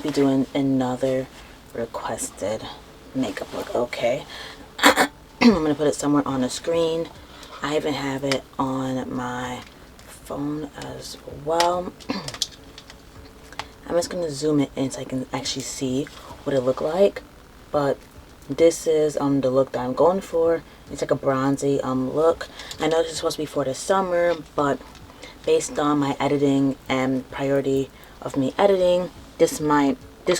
to be doing another requested makeup look, okay? I'm going to put it somewhere on the screen. I even have it on my phone as well. I'm just going to zoom it in so I can actually see what it looked like. But this is the look that I'm going for. It's like a bronzy look. I know this is supposed to be for the summer, but based on my editing and priority of me editing, this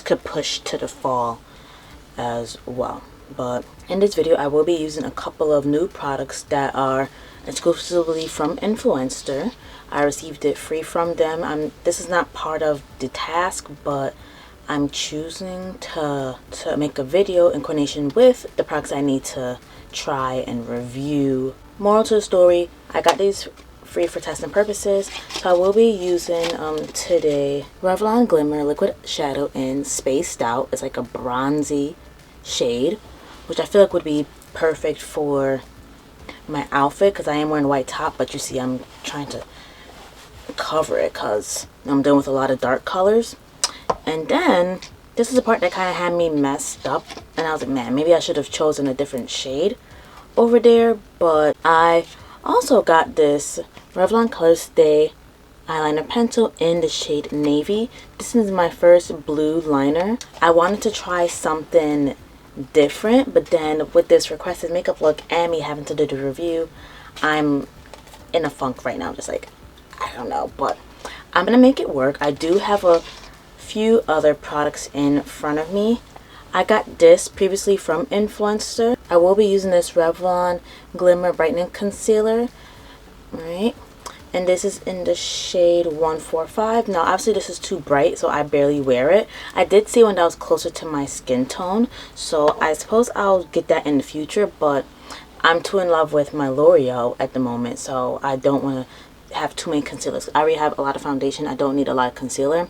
could push to the fall as well. But in this video, I will be using a couple of new products that are exclusively from Influenster. I received it free from them. This is not part of the task, but I'm choosing to make a video in coordination with the products I need to try and review. Moral to the story, I got these free for testing purposes, so I will be using today Revlon Glimmer Liquid Shadow in Spaced Out. It's like a bronzy shade, which I feel like would be perfect for my outfit because I am wearing a white top, but you see I'm trying to cover it because I'm done with a lot of dark colors. And then this is the part that kind of had me messed up, and I was like, man, maybe I should have chosen a different shade over there. But I also got this Revlon Colorstay eyeliner pencil in the shade Navy. This is my first blue liner. I wanted to try something different, but then with this requested makeup look and me having to do the review, I'm in a funk right now. I'm just like, I don't know, but I'm gonna make it work. I do have a few other products in front of me. I got this previously from Influenster. I will be using this Revlon Glimmer Brightening Concealer, right? And this is in the shade 145. Now obviously this is too bright, so I barely wear it. I did see one that was closer to my skin tone, so I suppose I'll get that in the future, but I'm too in love with my L'Oreal at the moment, so I don't want to have too many concealers. I already have a lot of foundation. I don't need a lot of concealer.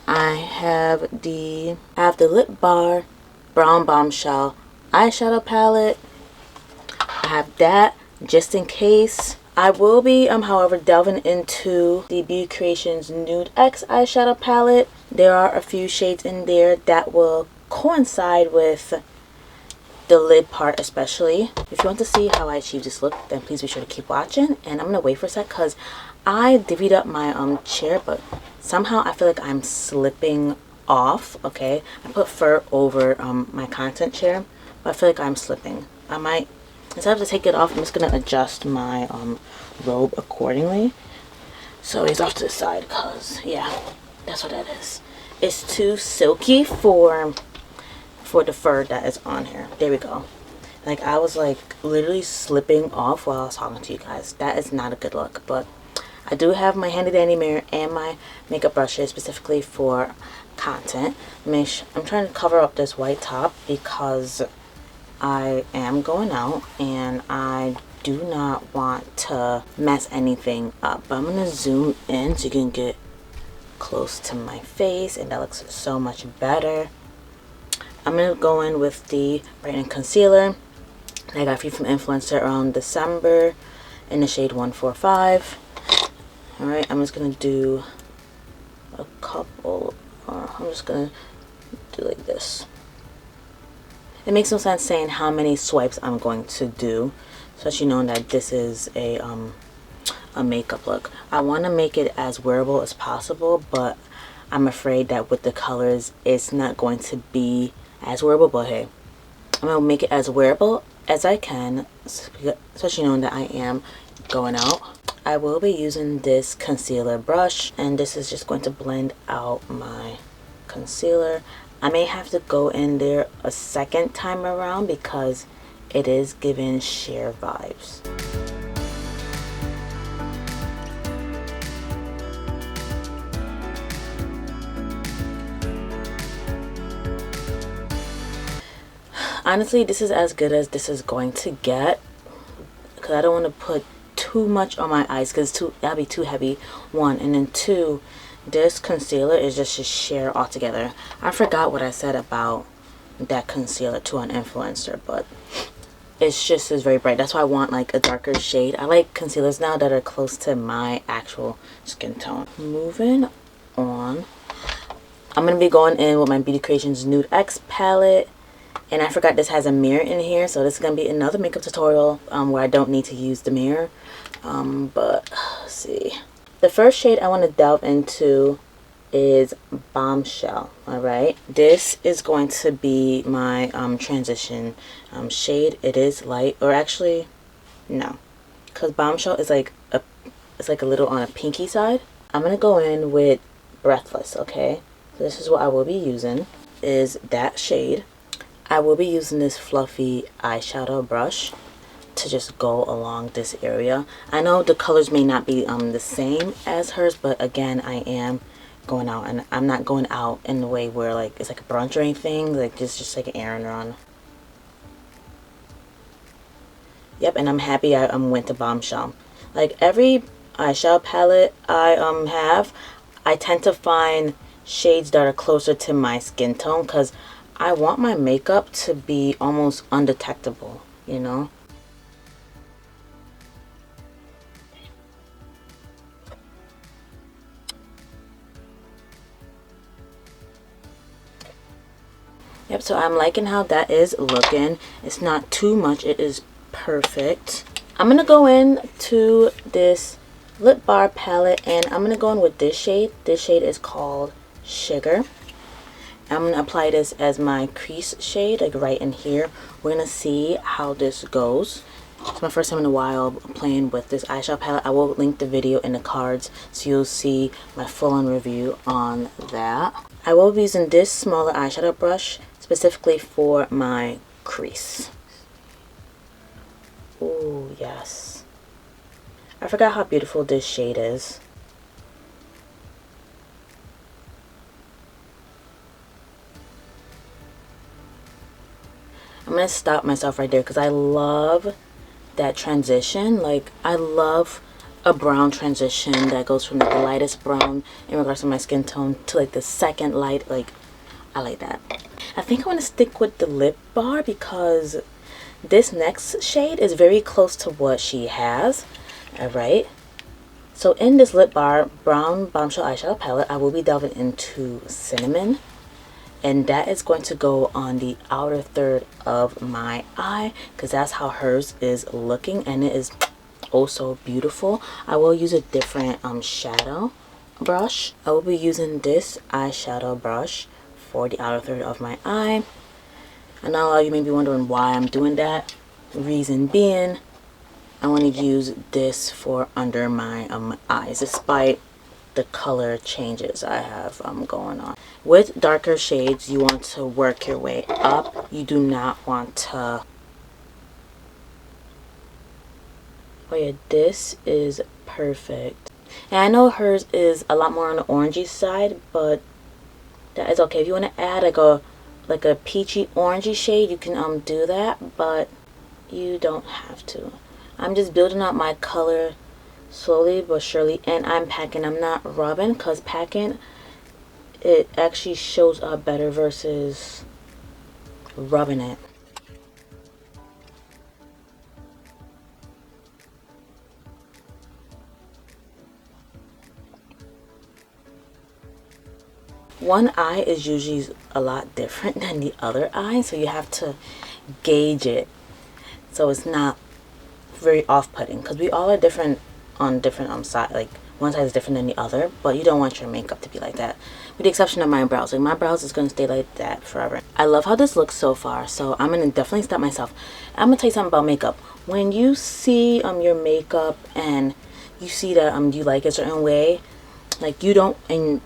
I have the Lip Bar Brown Bombshell eyeshadow palette. I have that just in case. I will be however delving into the Beauty Creations Nude X eyeshadow palette. There are a few shades in there that will coincide with the lid part especially. If you want to see how I achieve this look, then please be sure to keep watching. And I'm gonna wait for a sec because I divvied up my chair, but somehow I feel like I'm slipping off. Okay, I put fur over my content chair, but I feel like I'm slipping. I might, instead of to take it off, I'm just gonna adjust my robe accordingly so it's off to the side, because yeah, that's what that is. It's too silky for the fur that is on here. There we go. Like, I was like literally slipping off while I was talking to you guys. That is not a good look. But I do have my handy dandy mirror and my makeup brushes specifically for content. I'm trying to cover up this white top because I am going out and I do not want to mess anything up. But I'm going to zoom in so you can get close to my face, and that looks so much better. I'm going to go in with the Brightening Concealer that I got free from Influencer around December in the shade 145. Alright, I'm just going to do a couple, I'm just going to do like this. It makes no sense saying how many swipes I'm going to do, especially knowing that this is a makeup look. I want to make it as wearable as possible, but I'm afraid that with the colors it's not going to be as wearable. But hey, I'm going to make it as wearable as I can, especially knowing that I am going out. I will be using this concealer brush, and this is just going to blend out my concealer. I may have to go in there a second time around because it is giving sheer vibes. Honestly, this is as good as this is going to get because I don't want to put too much on my eyes because that'll be too heavy, one, and then two, this concealer is just a sheer altogether. I forgot what I said about that concealer too on Influencer, but it's just is very bright. That's why I want like a darker shade. I like concealers now that are close to my actual skin tone. Moving on, I'm going to be going in with my Beauty Creations Nude X palette. And I forgot this has a mirror in here. So this is going to be another makeup tutorial where I don't need to use the mirror. But let's see. The first shade I want to delve into is Bombshell. Alright. This is going to be my transition shade. It is light. Or actually, no. Because Bombshell is like it's like a little on a pinky side. I'm going to go in with Breathless, okay? So this is what I will be using, is that shade. I will be using this fluffy eyeshadow brush to just go along this area. I know the colors may not be the same as hers, but again, I am going out, and I'm not going out in the way where like it's like a brunch or anything, like just like an errand run. Yep, and I'm happy I went to Bombshell. Like every eyeshadow palette I have, I tend to find shades that are closer to my skin tone because I want my makeup to be almost undetectable, you know? Yep, so I'm liking how that is looking. It's not too much, it is perfect. I'm gonna go in to this lip bar palette, and I'm gonna go in with this shade. This shade is called Sugar. I'm gonna apply this as my crease shade, like right in here. We're gonna see how this goes. It's my first time in a while playing with this eyeshadow palette. I will link the video in the cards so you'll see my full-on review on that. I will be using this smaller eyeshadow brush specifically for my crease. Oh yes. I forgot how beautiful this shade is. I'm going to stop myself right there because I love that transition. Like, I love a brown transition that goes from the lightest brown in regards to my skin tone to like the second light. Like, I like that. I think I want to stick with the lip bar because this next shade is very close to what she has. Alright. So in this lip bar brown Bombshell eyeshadow palette, I will be delving into Cinnamon. And that is going to go on the outer third of my eye because that's how hers is looking, and it is oh so beautiful. I will use a different shadow brush. I will be using this eyeshadow brush for the outer third of my eye. I know a lot of you may be wondering why I'm doing that. Reason being, I want to use this for under my eyes, despite the color changes I have going on. With darker shades, you want to work your way up. You do not want to... Oh yeah, this is perfect. And I know hers is a lot more on the orangey side, but that is okay. If you want to add like a peachy orangey shade, you can do that, but you don't have to. I'm just building up my color slowly but surely, and I'm packing. I'm not rubbing because packing, it actually shows up better versus rubbing it. One eye is usually a lot different than the other eye, so you have to gauge it so it's not very off-putting, because we all are different on different side. Like, one side is different than the other, but you don't want your makeup to be like that, with the exception of my brows. Like, my brows is going to stay like that forever. I love how this looks so far, so I'm going to definitely stop myself. I'm going to tell you something about makeup. When you see your makeup and you see that you like it a certain way, like, you don't, and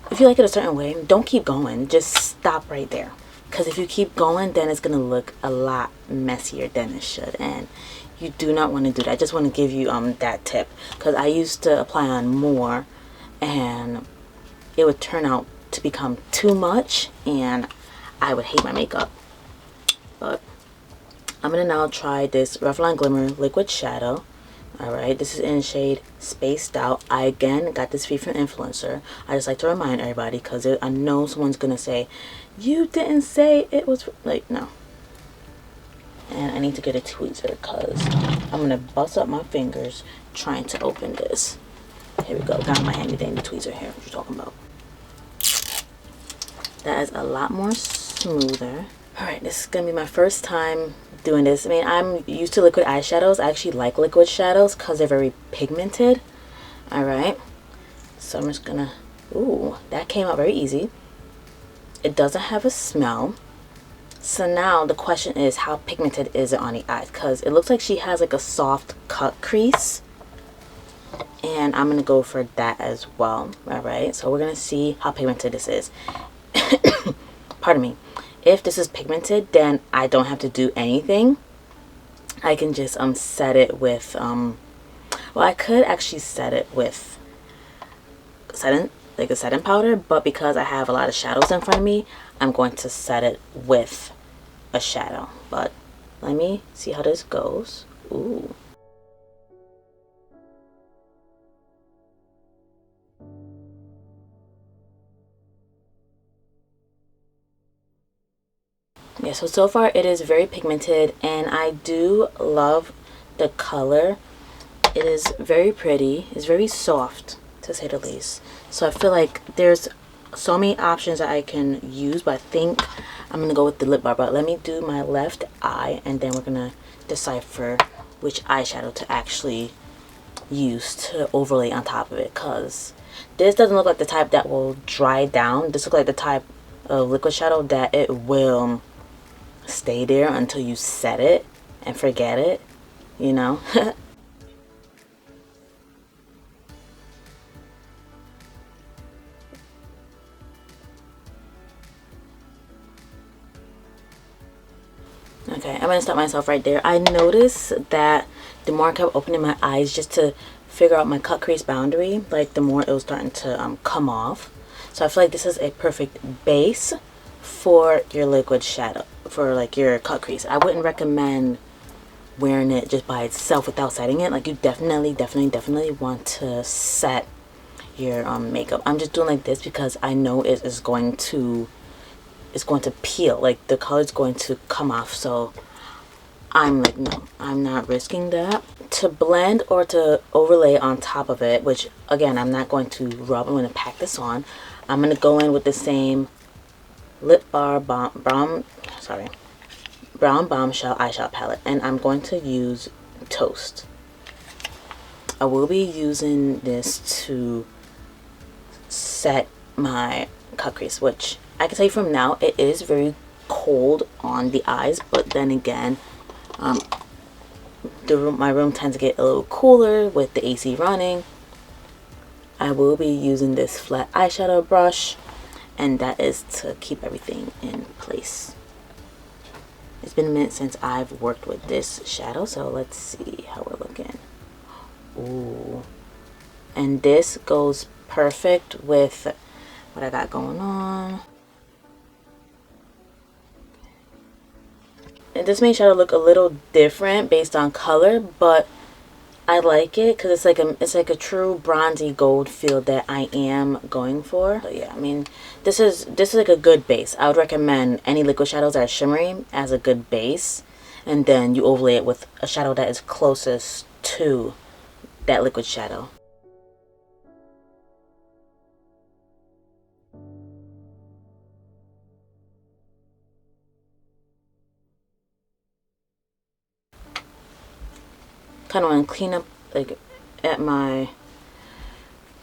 if you like it a certain way, don't keep going. Just stop right there, because if you keep going, then it's going to look a lot messier than it should, and you do not want to do that. I just want to give you that tip, because I used to apply on more and it would turn out to become too much and I would hate my makeup. But I'm going to now try this Revlon Glimmer Liquid Shadow. Alright, this is in shade Spaced Out. I again got this free from Influencer. I just like to remind everybody, because I know someone's going to say, you didn't say it was, like, no. And I need to get a tweezer because I'm going to bust up my fingers trying to open this. Here we go. Got my handy dandy tweezer here. What you talking about? That is a lot more smoother. Alright, this is going to be my first time doing this. I mean, I'm used to liquid eyeshadows. I actually like liquid shadows because they're very pigmented. Alright, so I'm just going to... Ooh, that came out very easy. It doesn't have a smell. So now the question is, how pigmented is it on the eyes? Because it looks like she has like a soft cut crease. And I'm going to go for that as well. Alright, so we're going to see how pigmented this is. Pardon me. If this is pigmented, then I don't have to do anything. I can just set it with well, I could actually set it with setting, like a setting powder, but because I have a lot of shadows in front of me, I'm going to set it with a shadow. But let me see how this goes. Ooh. Yeah, so far it is very pigmented, and I do love the color. It is very pretty. It's very soft, to say the least. So I feel like there's so many options that I can use, but I think I'm going to go with the lip bar. But let me do my left eye, and then we're going to decipher which eyeshadow to actually use to overlay on top of it, because this doesn't look like the type that will dry down. This looks like the type of liquid shadow that it will stay there until you set it and forget it, you know. Okay, I'm gonna stop myself right there. I noticed that the more I kept opening my eyes just to figure out my cut crease boundary, like the more it was starting to come off. So I feel like this is a perfect base for your liquid shadow, for like your cut crease. I wouldn't recommend wearing it just by itself without setting it. Like, you definitely want to set your makeup. I'm just doing like this because I know it is going to peel, like the color is going to come off. So I'm like, no, I'm not risking that. To blend or to overlay on top of it, which again I'm not going to rub, I'm going to pack this on. I'm going to go in with the same lip bar brown bombshell eyeshadow palette, and I'm going to use Toast. I will be using this to set my cut crease, which I can tell you from now, it is very cold on the eyes, but then again, my room tends to get a little cooler with the AC running. I will be using this flat eyeshadow brush, and that is to keep everything in place. It's been a minute since I've worked with this shadow, so let's see how we're looking. Ooh. And this goes perfect with what I got going on. And this made shadow look a little different based on color, but I like it because it's like a true bronzy gold feel that I am going for. But yeah, I mean, this is like a good base. I would recommend any liquid shadows that are shimmery as a good base, and then you overlay it with a shadow that is closest to that liquid shadow. Kind of want to clean up like at my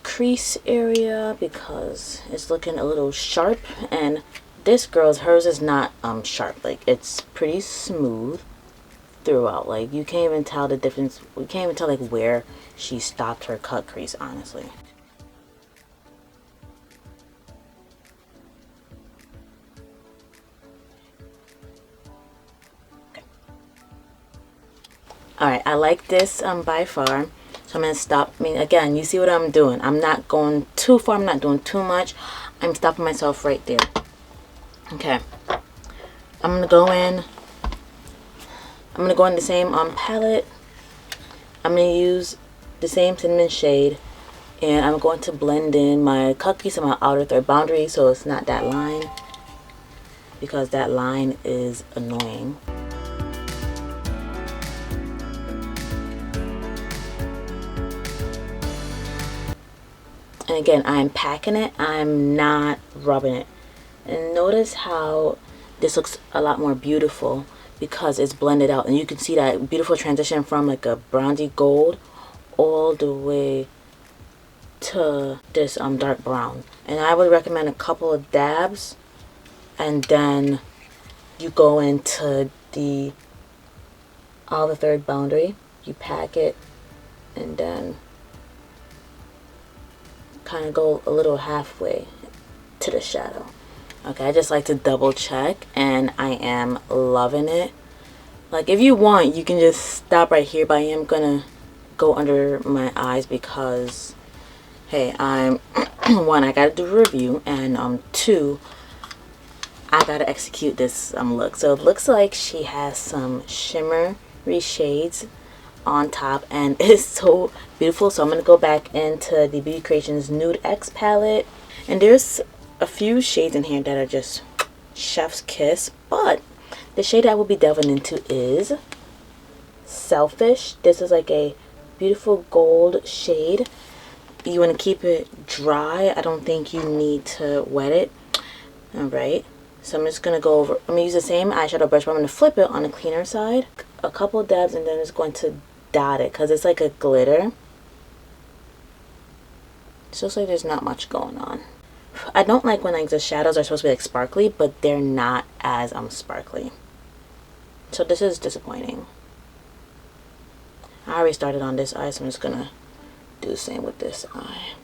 crease area because it's looking a little sharp, and this girl's, hers is not sharp. Like, it's pretty smooth throughout. Like, you can't even tell the difference. We can't even tell like where she stopped her cut crease, honestly. Alright, I like this by far. So I'm going to stop. I mean, again, you see what I'm doing. I'm not going too far. I'm not doing too much. I'm stopping myself right there. Okay. I'm going to go in. I'm going to go in the same palette. I'm going to use the same cinnamon shade. And I'm going to blend in my cut crease and my outer third boundary so it's not that line, because that line is annoying. And again, I'm packing it. I'm not rubbing it. And notice how this looks a lot more beautiful because it's blended out, and you can see that beautiful transition from like a bronzy gold all the way to this dark brown. And I would recommend a couple of dabs, and then you go into the third boundary, you pack it, and then kind of go a little halfway to the shadow. Okay, I just like to double check, and I am loving it. Like, if you want, you can just stop right here, but I am gonna go under my eyes because, hey, I'm one, I gotta do a review, and two, I gotta execute this look. So it looks like she has some shimmery shades on top, and it's so beautiful. So I'm gonna go back into the Beauty Creations Nude X palette, and there's a few shades in here that are just chef's kiss, but the shade I will be delving into is Selfish. This is like a beautiful gold shade. You want to keep it dry. I don't think you need to wet it. Alright, so I'm just going to go over, I'm going to use the same eyeshadow brush, but I'm going to flip it on the cleaner side. A couple dabs, and then it's going to dot it because it's like a glitter. It looks like there's not much going on. I don't like when like the shadows are supposed to be like sparkly, but they're not as sparkly. So this is disappointing. I already started on this eye, so I'm just gonna do the same with this eye.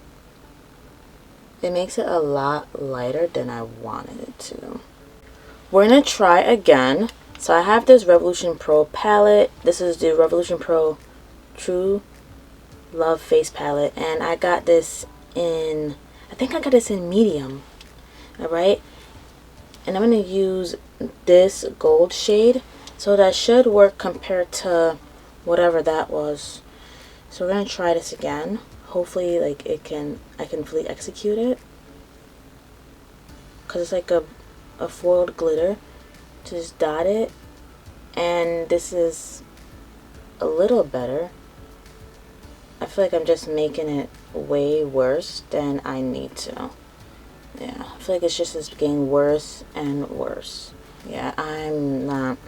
It makes it a lot lighter than I wanted it to. We're gonna try again. So I have this Revolution Pro palette. This is the Revolution Pro True Love Face palette, and I got this in, I think I got this in medium. Alright, and I'm going to use this gold shade, so that should work compared to whatever that was. So we're going to try this again. Hopefully like I can fully execute it, because it's like a foiled glitter. Just dot it, and this is a little better. I feel like I'm just making it way worse than I need to. Yeah, I feel like it's just getting worse and worse. Yeah, I'm not,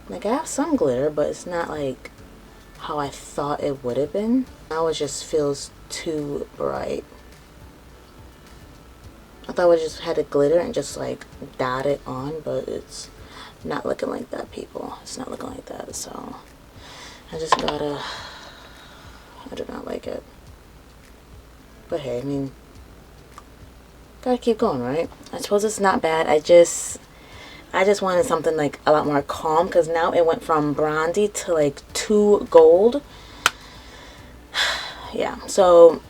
like, I have some glitter, but it's not like how I thought it would have been. Now it just feels too bright. I thought I just had a glitter and just like dot it on, but it's not looking like that, people. It's not looking like that, so I just gotta, I do not like it. But hey, I mean, gotta keep going, right? I suppose it's not bad. I just wanted something like a lot more calm, because now it went from bronzy to like too gold. Yeah, so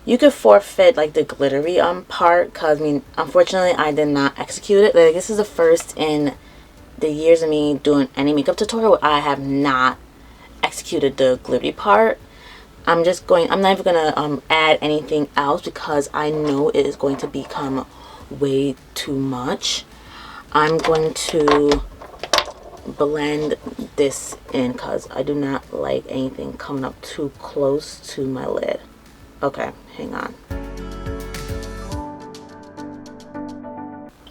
you could forfeit like the glittery part, because I mean, unfortunately I did not execute it. Like, this is the first in the years of me doing any makeup tutorial where I have not executed the glittery part. I'm not even gonna add anything else, because I know it is going to become way too much. I'm going to blend this in because I do not like anything coming up too close to my lid. Okay, hang on.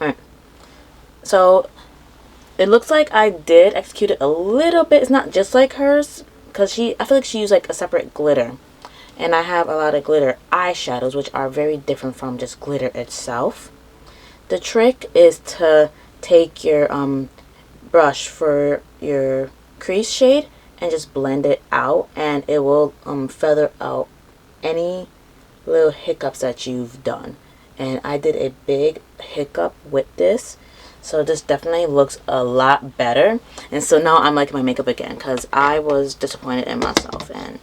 Alright, so it looks like I did execute it a little bit. It's not just like hers, because I feel like she used like a separate glitter, and I have a lot of glitter eyeshadows, which are very different from just glitter itself. The trick is to take your brush for your crease shade and just blend it out, and it will feather out any little hiccups that you've done. And I did a big hiccup with this, so this definitely looks a lot better. And so now I'm liking my makeup again, because I was disappointed in myself, and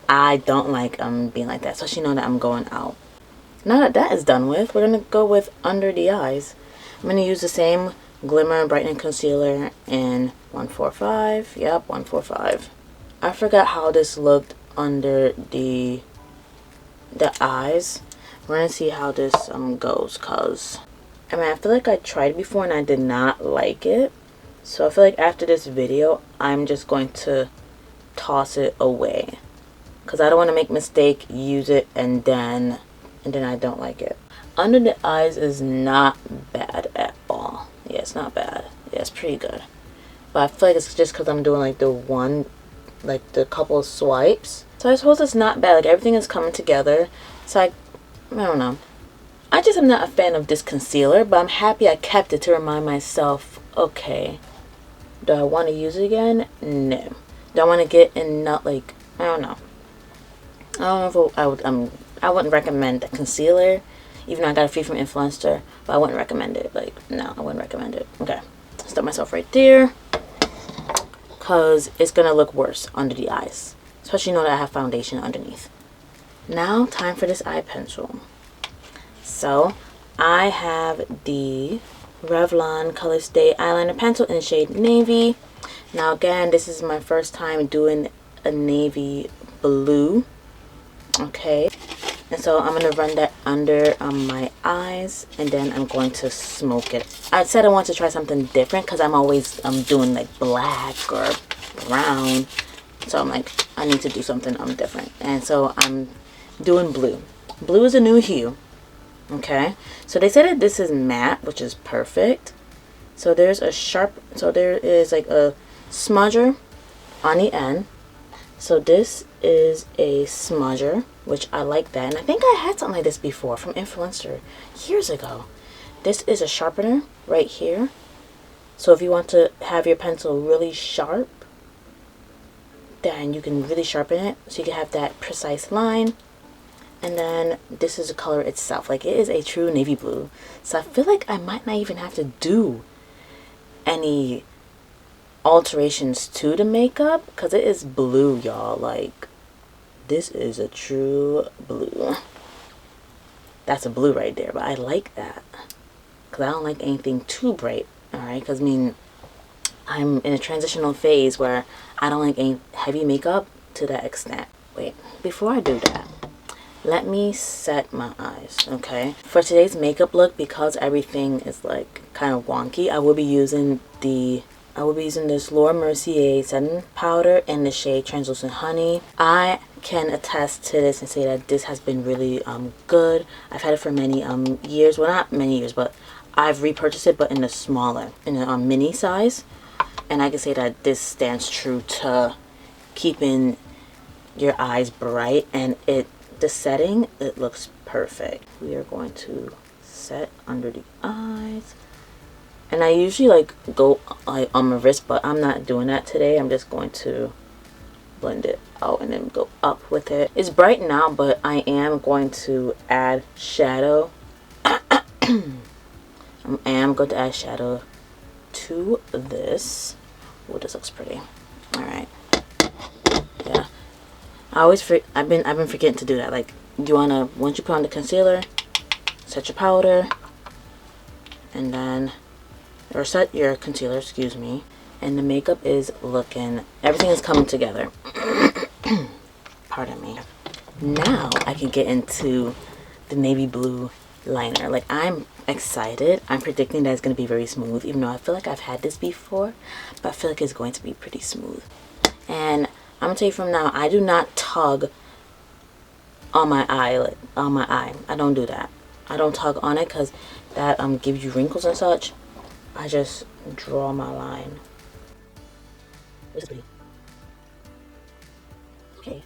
I don't like being like that, especially now that I'm going out. Now that that is done with, we're going to go with under the eyes. I'm going to use the same Glimmer Brightening Concealer in 145. Yep, 145. I forgot how this looked under the eyes. We're going to see how this goes, because I mean, I feel like I tried it before and I did not like it. So I feel like after this video, I'm just going to toss it away, because I don't want to make a mistake, use it, and then and then I don't like it. Under the eyes is not bad at all. Yeah, it's not bad. Yeah, it's pretty good. But I feel like it's just because I'm doing like the couple of swipes. So I suppose it's not bad. Like everything is coming together. So I don't know. I just am not a fan of this concealer, but I'm happy I kept it to remind myself, okay, do I want to use it again? No. Do I want to get in, not like, I don't know. I don't know if I wouldn't recommend a concealer, even though I got it free from Influenster, but I wouldn't recommend it. Like, no, I wouldn't recommend it. Okay, stop myself right there, because it's going to look worse under the eyes, especially now that I have foundation underneath. Now, time for this eye pencil. So, I have the Revlon Color Stay Eyeliner Pencil in the shade Navy. Now, again, this is my first time doing a navy blue. Okay, and so I'm going to run that under my eyes, and then I'm going to smoke it. I said I want to try something different because I'm always doing like black or brown, so I'm like, I need to do something different, and so I'm doing blue. Blue is a new hue. Okay, so they said that this is matte, which is perfect. So there is like a smudger on the end. So this is a smudger, which I like that. And I think I had something like this before from Influencer years ago. This is a sharpener right here. So if you want to have your pencil really sharp, then you can really sharpen it. So you can have that precise line. And then this is the color itself. Like, it is a true navy blue. So I feel like I might not even have to do any alterations to the makeup, because it is blue, y'all. Like, this is a true blue. That's a blue right there, but I like that because I don't like anything too bright. All right, because I mean, I'm in a transitional phase where I don't like any heavy makeup to that extent. Wait, before I do that, let me set my eyes. Okay, for today's makeup look, because everything is like kind of wonky, I will be using this Laura Mercier setting powder in the shade Translucent Honey. I can attest to this and say that this has been really good. I've had it for many years. Well, not many years, but I've repurchased it, but in a mini size. And I can say that this stands true to keeping your eyes bright, and the setting, it looks perfect. We are going to set under the eyes. And I usually like go like on my wrist, but I'm not doing that today. I'm just going to blend it out and then go up with it. It's bright now, but I am going to add shadow. I am going to add shadow to this. Oh, this looks pretty. All right. Yeah. I've been forgetting to do that. Like, once you put on the concealer, set your powder, and then, or set your concealer, excuse me, and the makeup is looking, everything is coming together. Pardon me. Now I can get into the navy blue liner. Like, I'm excited. I'm predicting that it's going to be very smooth, even though I feel like I've had this before, but I feel like it's going to be pretty smooth. And I'm going to tell you from now, I do not tug on my eyelid, on my eye. I don't do that. I don't tug on it because that gives you wrinkles and such. I just draw my line. This is pretty. Okay.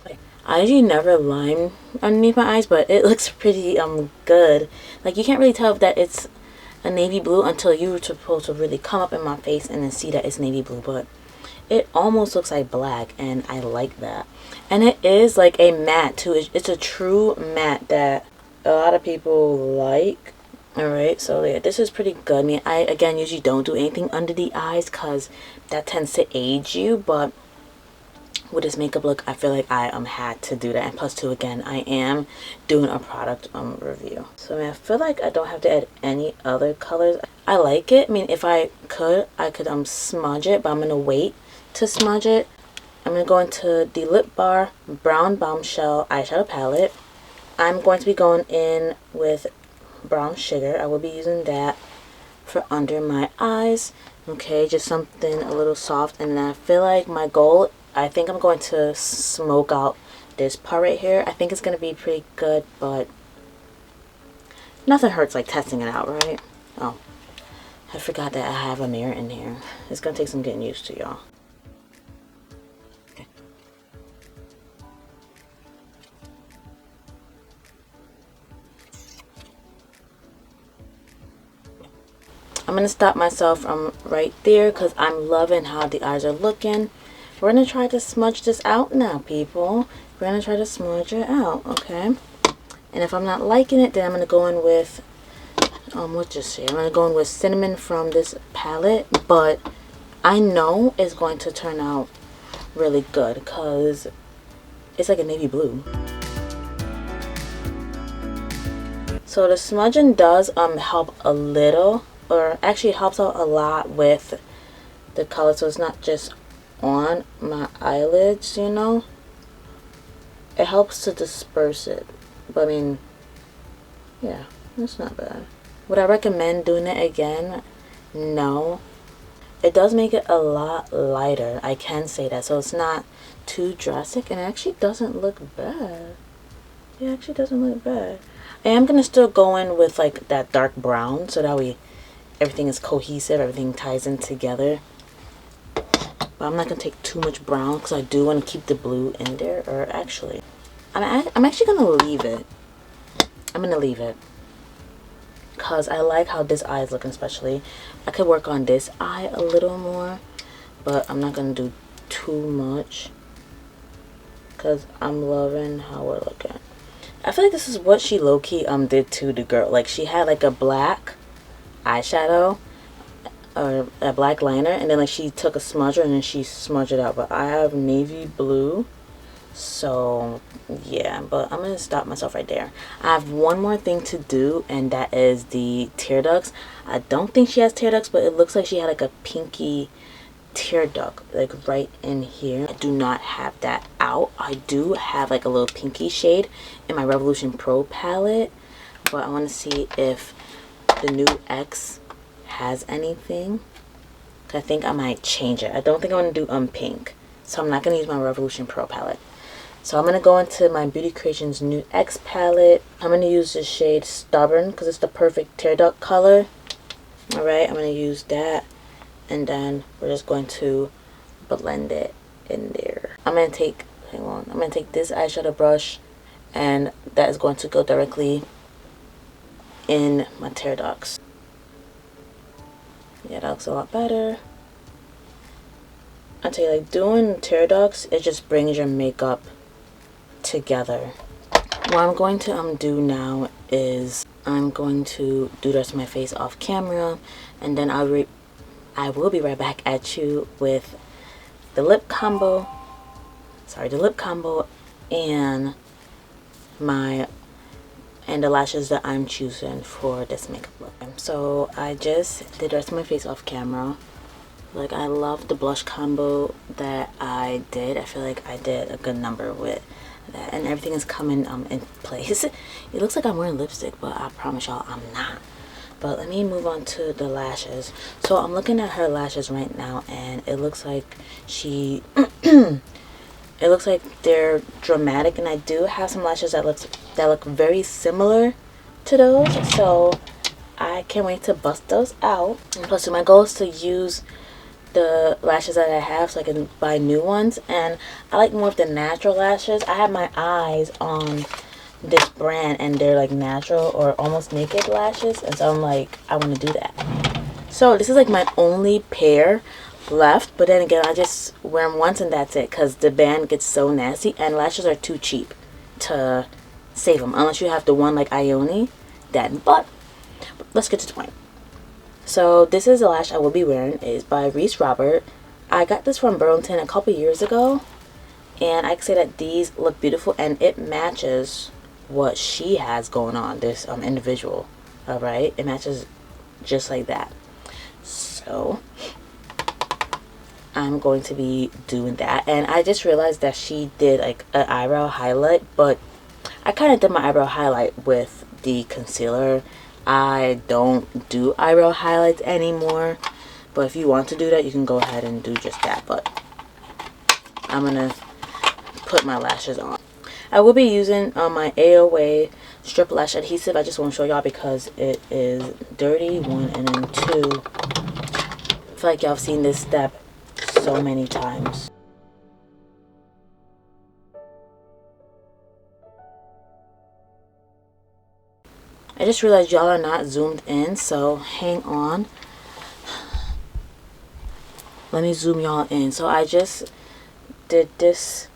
Okay. I usually never line underneath my eyes, but it looks pretty good. Like, you can't really tell if that it's a navy blue until you're supposed to really come up in my face and then see that it's navy blue, but it almost looks like black, and I like that. And it is like a matte too. It's a true matte that a lot of people like. Alright, so yeah, this is pretty good. I mean, I again usually don't do anything under the eyes because that tends to age you, but with this makeup look, I feel like I had to do that. And plus two, again, I am doing a product review. So I mean, I feel like I don't have to add any other colors. I like it. I mean, if I could smudge it, but I'm gonna wait to smudge it. I'm gonna go into the Lip Bar Brown Bombshell eyeshadow palette. I'm going to be going in with Brown Sugar. I will be using that for under my eyes. Okay, just something a little soft. And I feel like my goal, I think I'm going to smoke out this part right here. I think it's going to be pretty good, but nothing hurts like testing it out, right? Oh, I forgot that I have a mirror in here. It's going to take some getting used to, y'all. Okay. I'm going to stop myself from right there because I'm loving how the eyes are looking. We're going to try to smudge this out now, people. We're going to try to smudge it out, okay? And if I'm not liking it, then I'm going to go in with, what's this shade? I'm going to go in with Cinnamon from this palette. But I know it's going to turn out really good because it's like a navy blue. So the smudging does help a little, or actually helps out a lot with the color, so it's not just on my eyelids, you know. It helps to disperse it, but I mean, yeah, it's not bad. Would I recommend doing it again? No. It does make it a lot lighter, I can say that, so it's not too drastic, and it actually doesn't look bad. It actually doesn't look bad. I am gonna still go in with like that dark brown, so that way everything is cohesive, everything ties in together. But I'm not going to take too much brown because I do want to keep the blue in there. Or actually, I'm actually going to leave it. I'm going to leave it. Because I like how this eye is looking especially. I could work on this eye a little more. But I'm not going to do too much. Because I'm loving how we're looking. I feel like this is what she low-key did to the girl. Like she had like a black eyeshadow or a black liner, and then like she took a smudger and then she smudged it out. But I have navy blue, so yeah. But I'm gonna stop myself right there. I have one more thing to do, and that is the tear ducts. I don't think she has tear ducts, but it looks like she had like a pinky tear duct like right in here. I do not have that out. I do have like a little pinky shade in my Revolution Pro palette, but I want to see if the new X has anything. I think I might change it. I don't think I want to do pink, so I'm not going to use my Revolution Pro palette. So I'm going to go into my Beauty Creations new X palette. I'm going to use the shade Stubborn because it's the perfect tear duct color. Alright, I'm going to use that, and then we're just going to blend it in there. I'm going to take, hang on, I'm going to take this eyeshadow brush, and that is going to go directly in my tear ducts. Yeah, that looks a lot better. I tell you, like doing tear ducts, it just brings your makeup together. What I'm going to do now is I'm going to do the rest of my face off camera, and then I will be right back at you with the lip combo. Sorry, the lip combo and the lashes that I'm choosing for this makeup look. So I just did the rest of my face off camera. Like, I love the blush combo that I did. I feel like I did a good number with that, and everything is coming in place. It looks like I'm wearing lipstick, but I promise y'all I'm not. But let me move on to the lashes. So I'm looking at her lashes right now, and it looks like she it looks like they're dramatic, and I do have some lashes that look very similar to those, so I can't wait to bust those out. And plus, my goal is to use the lashes that I have so I can buy new ones, and I like more of the natural lashes. I have my eyes on this brand, and they're like natural or almost naked lashes, and so I'm like, I want to do that. So this is like my only pair left, but then again, I just wear them once and that's it, because the band gets so nasty, and lashes are too cheap to save them unless you have the one like Ione. Then, but let's get to the point. So this is the lash I will be wearing. It is by Reese Robert. I got this from Burlington a couple years ago, and I can say that these look beautiful, and it matches what she has going on, this individual. All right, it matches just like that. So I'm going to be doing that, and I just realized that she did like an eyebrow highlight, but I kind of did my eyebrow highlight with the concealer. I don't do eyebrow highlights anymore, but if you want to do that, you can go ahead and do just that. But I'm gonna put my lashes on. I will be using my AOA strip lash adhesive. I just want to show y'all because it is dirty, one, and then two, I feel like y'all have seen this step so many times. I just realized y'all are not zoomed in, so hang on. Let me zoom y'all in. So I just did this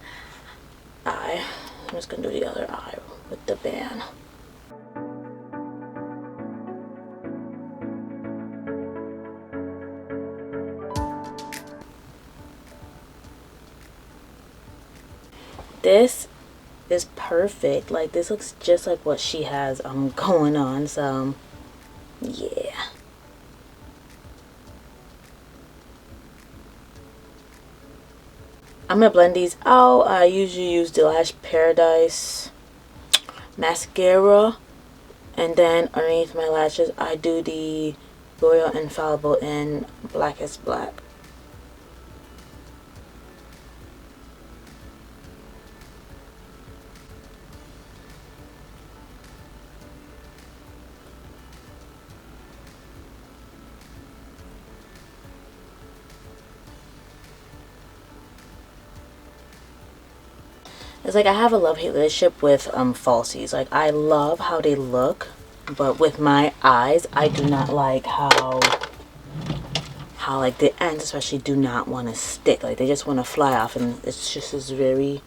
eye. I'm just gonna do the other eye with the band. This is perfect. Like, this looks just like what she has going on. So yeah. I'm gonna blend these out. I usually use the Lash Paradise mascara, and then underneath my lashes I do the Royal Infallible in Blackest Black. It's like I have a love-hate relationship with falsies. Like, I love how they look, but with my eyes, I do not like how like the ends especially do not want to stick. Like, they just want to fly off, and it's just is very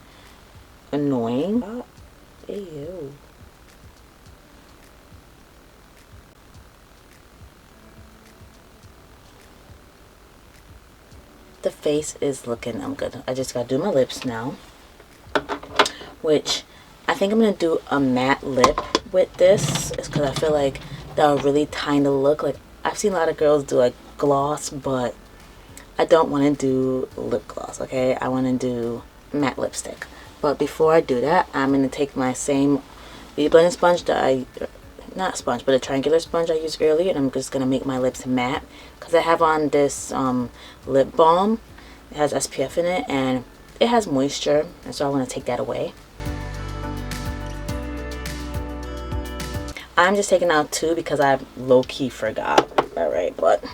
annoying. Ew. The face is looking good. I just gotta do my lips now, which I think I'm gonna do a matte lip with this. It's because I feel like that'll really kind of look like, I've seen a lot of girls do like gloss, but I don't want to do lip gloss, okay? I want to do matte lipstick. But before I do that, I'm gonna take my same beauty blending sponge that not sponge, but a triangular sponge I used earlier, and I'm just gonna make my lips matte because I have on this lip balm. It has SPF in it and it has moisture, and so I want to take that away. I'm just taking out two because I low-key forgot. Alright, but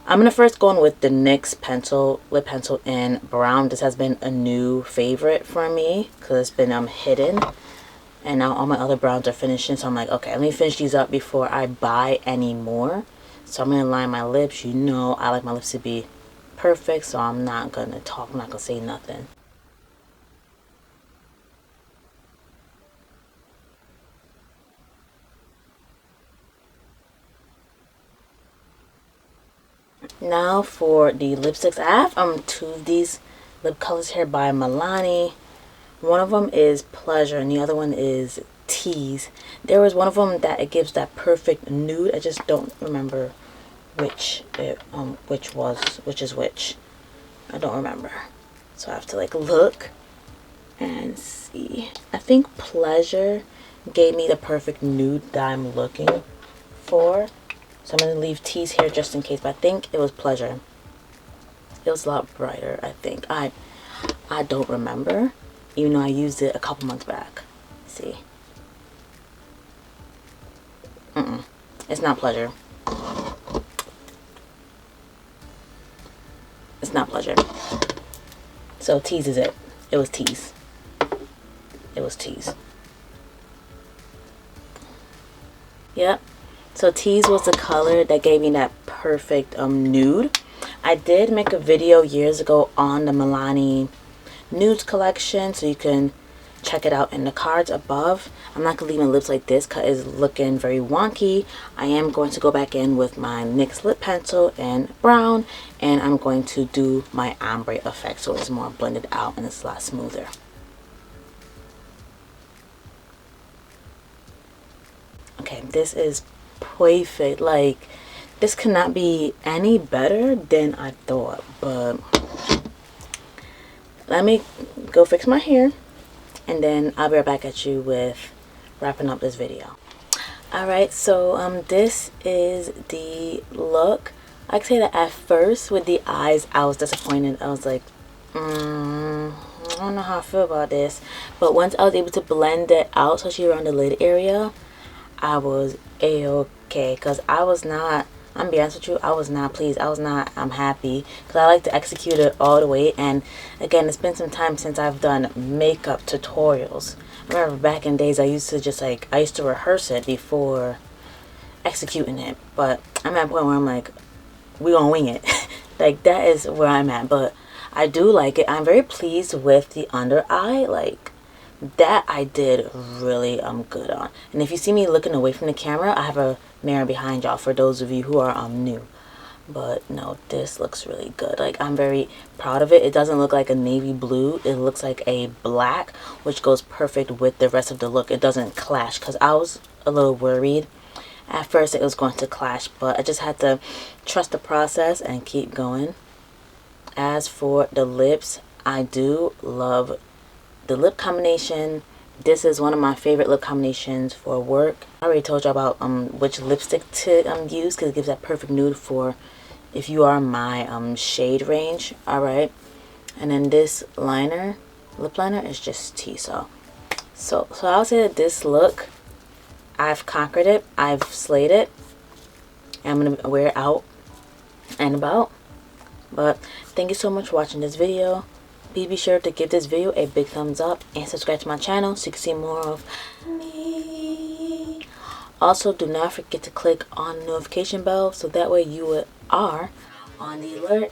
I'm gonna first go in with the NYX pencil, lip pencil in brown. This has been a new favorite for me because it's been hidden, and now all my other browns are finishing, so I'm like, okay, let me finish these up before I buy any more. So I'm gonna line my lips. You know I like my lips to be perfect, so I'm not gonna talk, I'm not gonna say nothing. Now for the lipsticks. I have two of these lip colors here by Milani. One of them is Pleasure and the other one is Tease. There was one of them that it gives that perfect nude. I just don't remember which is which. I don't remember, so I have to like look and see. I think Pleasure gave me the perfect nude that I'm looking for. So I'm going to leave Tease here just in case, but I think it was Pleasure. It was a lot brighter, I think. I don't remember, even though I used it a couple months back. Let's see. It's not Pleasure. It's not Pleasure. So Tease is it. It was Tease. It was Tease. Yep. So Tease was the color that gave me that perfect nude. I did make a video years ago on the Milani nudes collection, so you can check it out in the cards above. I'm not going to leave my lips like this because it's looking very wonky. I am going to go back in with my NYX lip pencil in brown, and I'm going to do my ombre effect so it's more blended out and it's a lot smoother. Okay, this is perfect. Like, this cannot be any better than I thought, but let me go fix my hair and then I'll be right back at you with wrapping up this video. Alright, so this is the look. I can say that at first with the eyes I was disappointed. I was like, I don't know how I feel about this, but once I was able to blend it out, especially around the lid area, I was a-okay, because I was not, I'm gonna be honest with you, I was not pleased. I was not, I'm happy, because I like to execute it all the way. And again, it's been some time since I've done makeup tutorials. I remember back in days I used to just like, I used to rehearse it before executing it, but I'm at a point where I'm like, we gonna wing it. Like, that is where I'm at. But I do like it. I'm very pleased with the under eye. Like, that I did really good on. And if you see me looking away from the camera, I have a mirror behind y'all for those of you who are new. But no, this looks really good. Like, I'm very proud of it. It doesn't look like a navy blue. It looks like a black, which goes perfect with the rest of the look. It doesn't clash, because I was a little worried at first it was going to clash, but I just had to trust the process and keep going. As for the lips, I do love the lip combination. This is one of my favorite lip combinations for work. I already told you about which lipstick to use, because it gives that perfect nude for if you are my shade range. Alright, and then this liner, lip liner, is just tea. So I'll say that this look, I've conquered it, I've slayed it, and I'm gonna wear it out and about. But thank you so much for watching this video. Please be sure to give this video a big thumbs up and subscribe to my channel so you can see more of me. Also, do not forget to click on the notification bell so that way you are on the alert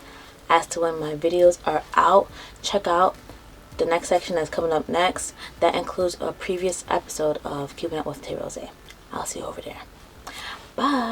as to when my videos are out. Check out the next section that's coming up next. That includes a previous episode of Keeping Up with Tay Rosé. I'll see you over there. Bye.